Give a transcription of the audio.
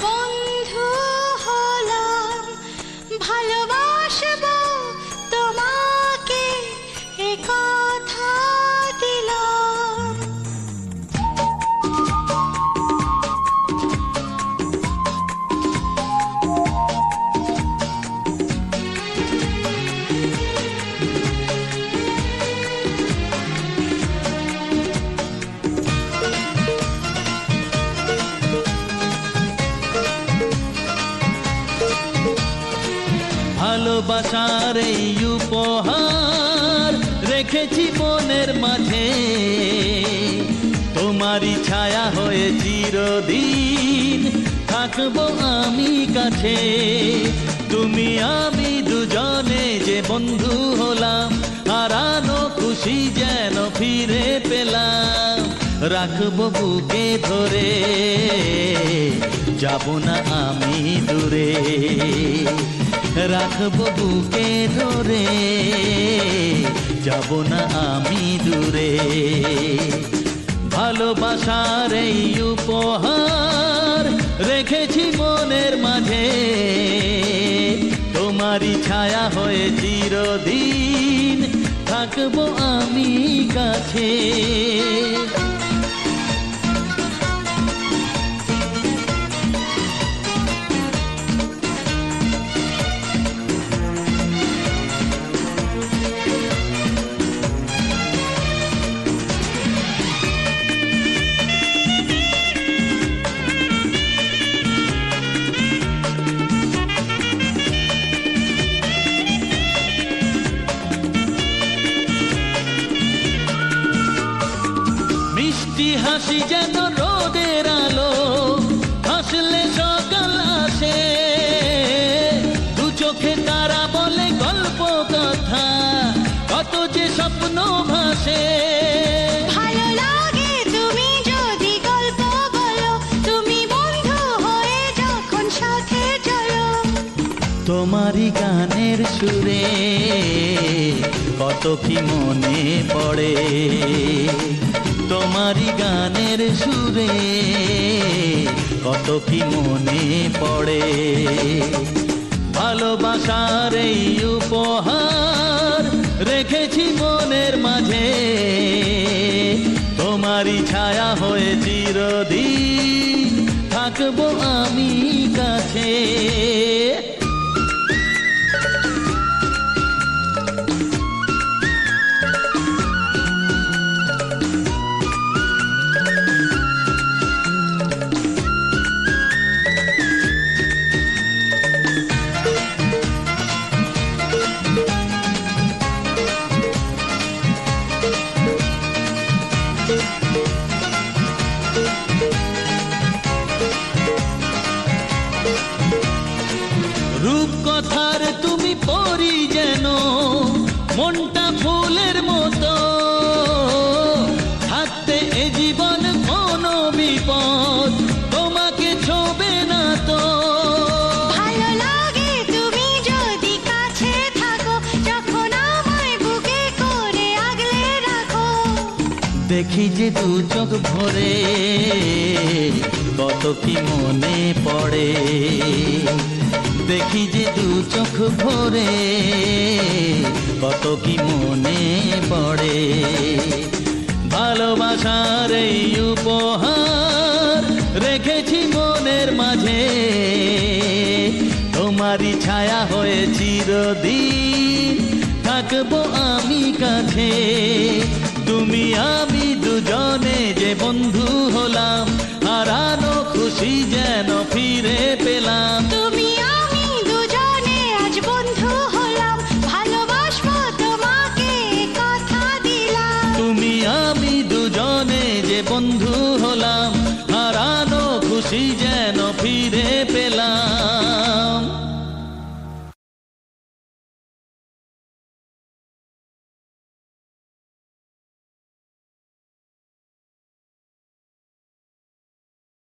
বন্ধু হলাম, ভালোবাসবো তোমাকে এ কথা দিলাম। ভালোবাসার এই উপহার রেখেছি মনের মাঝে, তোমারই ছায়া হয়ে চিরদিন থাকবো আমি কাছে। তুমি আমি দুজনে যে বন্ধু হলাম, হারানো খুশি যেন ফিরে পেলাম। রাখবো বুকে ধরে, যাব না আমি দূরে। রাখবো বুকে ধরে, যাব না আমি দূরে। ভালোবাসার এই উপহার রেখেছি মনের মাঝে, তোমারই ছায়া হয়ে চিরদিন থাকবো আমি কাছে। মিষ্টি হাসি যেন রোদের আলো, হাসলে সকাল আসে। দু চোখে তারা বলে গল্প কথা, কত যে স্বপ্ন ভাসে। ভালো লাগে তুমি যদি গল্প বলো, তুমি বন্ধু হয়ে যখন সাথে চলো। তোমারই গানের সুরে কত কি মনে পড়ে, তোমারই গানের সুরে কত কি মনে পড়ে। ভালোবাসার এই উপহার রেখেছি মনের মাঝে, তোমারই ছায়া হয়ে চিরদিন থাকবো আমি কাছে। রূপকথার তুমি পরি যেন, মনটা ফুলের মতো। থাকতে এ জীবন কোনো বিপদ তোমাকে ছোবে না তো। ভালো লাগে তুমি যদি কাছে থাকো, যখন আমায় বুকে করে আগলে রাখো। দেখি যে দু চোখ ভরে কত কি মনে পড়ে, দেখি যে দু চোখ ভরে কত কি মনে পড়ে। ভালোবাসার এই উপহার রেখেছি মনের মাঝে, তোমারই ছায়া হয়ে চিরদিন থাকবো আমি কাছে। তুমি আমি দুজনে যে বন্ধু হলাম, হারানো খুশি যেন ফিরে পেলাম। তুমি আমি দুজনে আজ বন্ধু হলাম, ভালোবাসবো তোমাকে কথা দিলাম। তুমি আমি দুজনে যে বন্ধু হলাম, হারানো খুশি যেন ফিরে পেলাম।